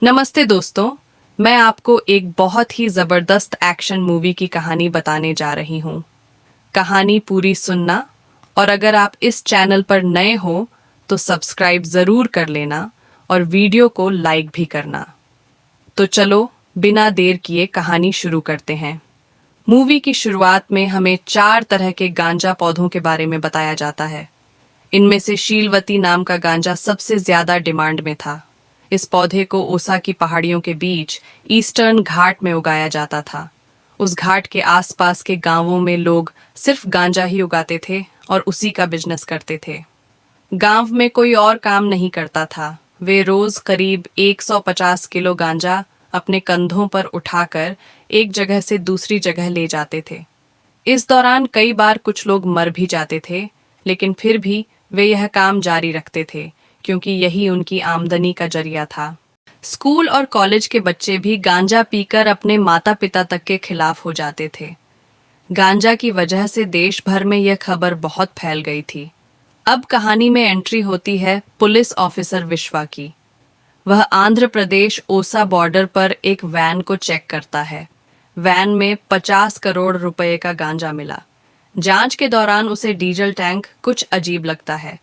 नमस्ते दोस्तों। मैं आपको एक बहुत ही जबरदस्त एक्शन मूवी की कहानी बताने जा रही हूँ। कहानी पूरी सुनना, और अगर आप इस चैनल पर नए हो तो सब्सक्राइब जरूर कर लेना और वीडियो को लाइक भी करना। तो चलो बिना देर किए कहानी शुरू करते हैं। मूवी की शुरुआत में हमें 4 तरह के गांजा पौधों के बारे में बताया जाता है। इनमें से शीलवती नाम का गांजा सबसे ज्यादा डिमांड में था। इस पौधे को ओसा की पहाड़ियों के बीच ईस्टर्न घाट में उगाया जाता था। उस घाट के आसपास के गांवों में लोग सिर्फ गांजा ही उगाते थे और उसी का बिजनेस करते थे। गांव में कोई और काम नहीं करता था। वे रोज करीब 150 किलो गांजा अपने कंधों पर उठाकर एक जगह से दूसरी जगह ले जाते थे। इस दौरान कई बार कुछ लोग मर भी जाते थे, लेकिन फिर भी वे यह काम जारी रखते थे क्योंकि यही उनकी आमदनी का जरिया था। स्कूल और कॉलेज के बच्चे भी गांजा पीकर अपने माता पिता तक के खिलाफ हो जाते थे। गांजा की वजह से देश भर में यह खबर बहुत फैल गई थी। अब कहानी में एंट्री होती है पुलिस ऑफिसर विश्वा की। वह आंध्र प्रदेश ओसा बॉर्डर पर एक वैन को चेक करता है। वैन में 50 करोड़ रुपए का गांजा मिला। जांच के दौरान उसे डीजल टैंक कुछ अजीब लगता है।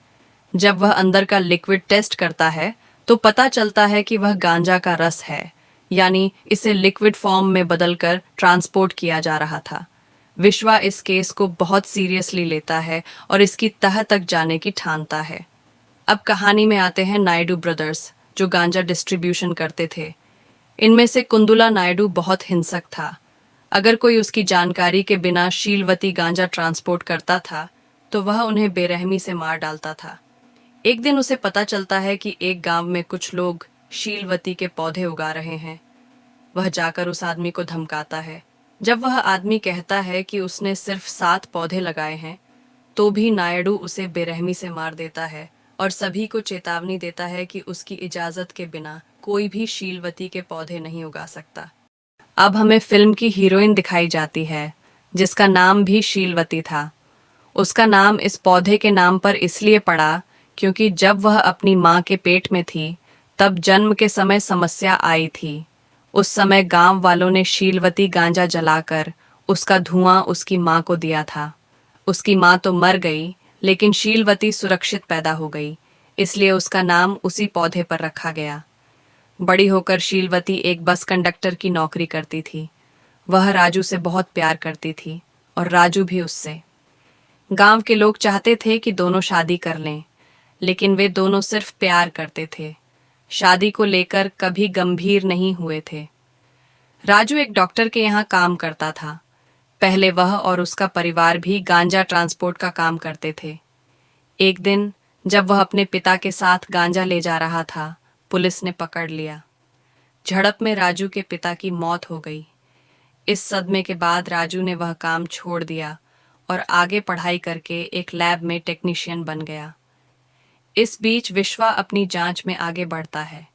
जब वह अंदर का लिक्विड टेस्ट करता है तो पता चलता है कि वह गांजा का रस है, यानी इसे लिक्विड फॉर्म में बदलकर ट्रांसपोर्ट किया जा रहा था। विश्वा इस केस को बहुत सीरियसली लेता है और इसकी तह तक जाने की ठानता है। अब कहानी में आते हैं नायडू ब्रदर्स, जो गांजा डिस्ट्रीब्यूशन करते थे। इनमें से कुंदुला नायडू बहुत हिंसक था। अगर कोई उसकी जानकारी के बिना शीलवती गांजा ट्रांसपोर्ट करता था तो वह उन्हें बेरहमी से मार डालता था। एक दिन उसे पता चलता है कि एक गांव में कुछ लोग शीलवती के पौधे उगा रहे हैं। वह जाकर उस आदमी को धमकाता है। जब वह आदमी कहता है कि उसने सिर्फ 7 पौधे लगाए हैं, तो भी नायडू उसे बेरहमी से मार देता है और सभी को चेतावनी देता है कि उसकी इजाजत के बिना कोई भी शीलवती के पौधे नहीं उगा सकता। अब हमें फिल्म की हीरोइन दिखाई जाती है, जिसका नाम भी शीलवती था। उसका नाम इस पौधे के नाम पर इसलिए पड़ा क्योंकि जब वह अपनी माँ के पेट में थी, तब जन्म के समय समस्या आई थी। उस समय गांव वालों ने शीलवती गांजा जलाकर उसका धुआं उसकी माँ को दिया था। उसकी माँ तो मर गई, लेकिन शीलवती सुरक्षित पैदा हो गई, इसलिए उसका नाम उसी पौधे पर रखा गया। बड़ी होकर शीलवती एक बस कंडक्टर की नौकरी करती थी। वह राजू से बहुत प्यार करती थी और राजू भी उससे। गांव के लोग चाहते थे कि दोनों शादी कर लें, लेकिन वे दोनों सिर्फ प्यार करते थे। शादी को लेकर कभी गंभीर नहीं हुए थे। राजू एक डॉक्टर के यहाँ काम करता था। पहले वह और उसका परिवार भी गांजा ट्रांसपोर्ट का काम करते थे। एक दिन जब वह अपने पिता के साथ गांजा ले जा रहा था, पुलिस ने पकड़ लिया। झड़प में राजू के पिता की मौत हो गई। इस सदमे के बाद राजू ने वह काम छोड़ दिया और आगे पढ़ाई करके एक लैब में टेक्नीशियन बन गया। इस बीच विश्वा अपनी जांच में आगे बढ़ता है।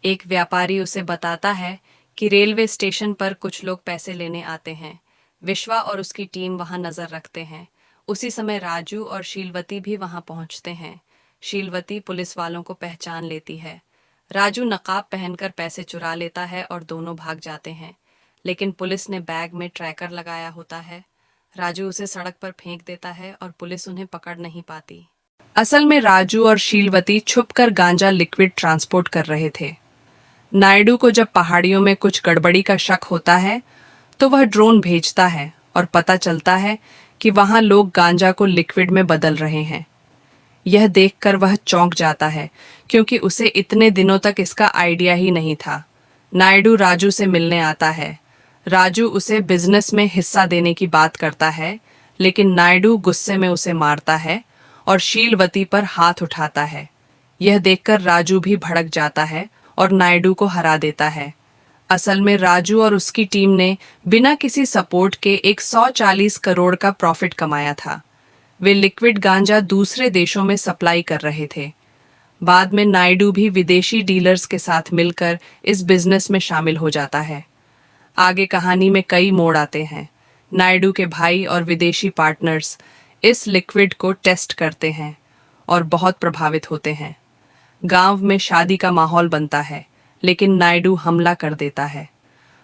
एक व्यापारी उसे बताता है कि रेलवे स्टेशन पर कुछ लोग पैसे लेने आते हैं। विश्वा और उसकी टीम वहां नजर रखते हैं। उसी समय राजू और शीलवती भी वहां पहुंचते हैं। शीलवती पुलिस वालों को पहचान लेती है। राजू नकाब पहनकर पैसे चुरा लेता है और दोनों भाग जाते हैं, लेकिन पुलिस ने बैग में ट्रैकर लगाया होता है। राजू उसे सड़क पर फेंक देता है और पुलिस उन्हें पकड़ नहीं पाती। असल में राजू और शीलवती छुपकर गांजा लिक्विड ट्रांसपोर्ट कर रहे थे। नायडू को जब पहाड़ियों में कुछ गड़बड़ी का शक होता है तो वह ड्रोन भेजता है और पता चलता है कि वहां लोग गांजा को लिक्विड में बदल रहे हैं। यह देखकर वह चौंक जाता है क्योंकि उसे इतने दिनों तक इसका आइडिया ही नहीं था। नायडू राजू से मिलने आता है। राजू उसे बिजनेस में हिस्सा देने की बात करता है, लेकिन नायडू गुस्से में उसे मारता है और शीलवती पर हाथ उठाता है। यह देखकर राजू भी भड़क जाता है और नायडू को हरा देता है। असल में राजू और उसकी टीम ने बिना किसी सपोर्ट के 140 करोड़ का प्रॉफिट कमाया था। वे लिक्विड गांजा दूसरे देशों में सप्लाई कर रहे थे। बाद में नायडू भी विदेशी डीलर्स के साथ मिलकर इस बिजनेस में शामिल हो जाता है। आगे कहानी में कई मोड़ आते हैं। नायडू के भाई और विदेशी पार्टनर्स इस लिक्विड को टेस्ट करते हैं और बहुत प्रभावित होते हैं। गांव में शादी का माहौल बनता है, लेकिन नायडू हमला कर देता है।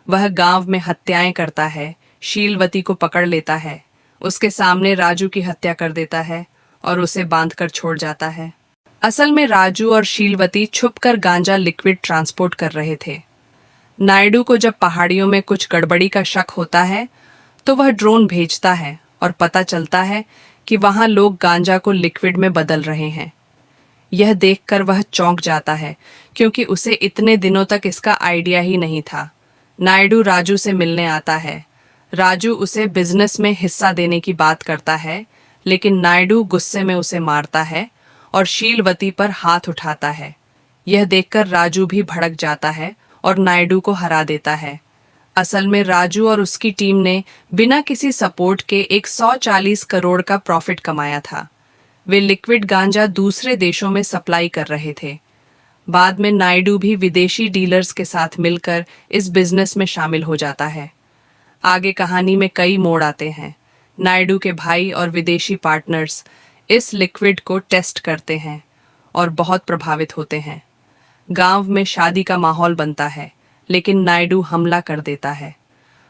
वह गांव में हत्याएं करता है, शीलवती को पकड़ लेता है, उसके सामने राजू की हत्या कर देता है और उसे बांधकर छोड़ जाता है। असल में राजू और शीलवती छुपकर गांजा लिक्विड ट्रांसपोर्ट कर रहे थे। नायडू को जब पहाड़ियों में कुछ गड़बड़ी का शक होता है तो वह ड्रोन भेजता है और पता चलता है कि वहां लोग गांजा को लिक्विड में बदल रहे हैं। यह देखकर वह चौंक जाता है क्योंकि उसे इतने दिनों तक इसका आइडिया ही नहीं था। नायडू राजू से मिलने आता है। राजू उसे बिजनेस में हिस्सा देने की बात करता है, लेकिन नायडू गुस्से में उसे मारता है और शीलवती पर हाथ उठाता है। यह देखकर राजू भी भड़क जाता है और नायडू को हरा देता है। असल में राजू और उसकी टीम ने बिना किसी सपोर्ट के 140 करोड़ का प्रॉफिट कमाया था। वे लिक्विड गांजा दूसरे देशों में सप्लाई कर रहे थे। बाद में नायडू भी विदेशी डीलर्स के साथ मिलकर इस बिजनेस में शामिल हो जाता है। आगे कहानी में कई मोड़ आते हैं। नायडू के भाई और विदेशी पार्टनर्स इस लिक्विड को टेस्ट करते हैं और बहुत प्रभावित होते हैं। गांव में शादी का माहौल बनता है, लेकिन नायडू हमला कर देता है।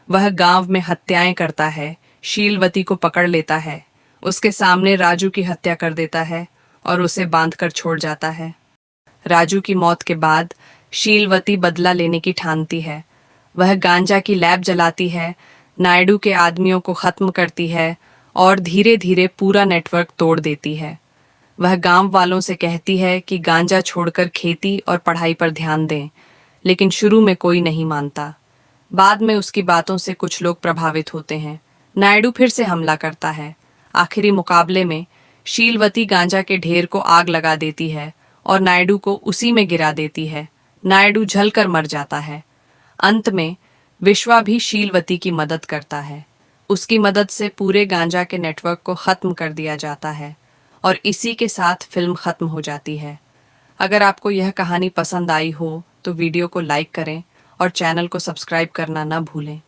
वह गांव में हत्याएं करता है, शीलवती को पकड़ लेता है, उसके सामने राजू की हत्या कर देता है और उसे बांधकर छोड़ जाता है। राजू की मौत के बाद शीलवती बदला लेने की ठानती है। वह गांजा की लैब जलाती है, नायडू के आदमियों को खत्म करती है और धीरे धीरे पूरा नेटवर्क तोड़ देती है। वह गांव वालों से कहती है कि गांजा छोड़कर खेती और पढ़ाई पर ध्यान दें, लेकिन शुरू में कोई नहीं मानता। बाद में उसकी बातों से कुछ लोग प्रभावित होते हैं। नायडू फिर से हमला करता है। आखिरी मुकाबले में शीलवती गांजा के ढेर को आग लगा देती है और नायडू को उसी में गिरा देती है। नायडू जलकर मर जाता है। अंत में विश्वा भी शीलवती की मदद करता है। उसकी मदद से पूरे गांजा के नेटवर्क को खत्म कर दिया जाता है और इसी के साथ फिल्म खत्म हो जाती है। अगर आपको यह कहानी पसंद आई हो तो वीडियो को लाइक करें और चैनल को सब्सक्राइब करना न भूलें।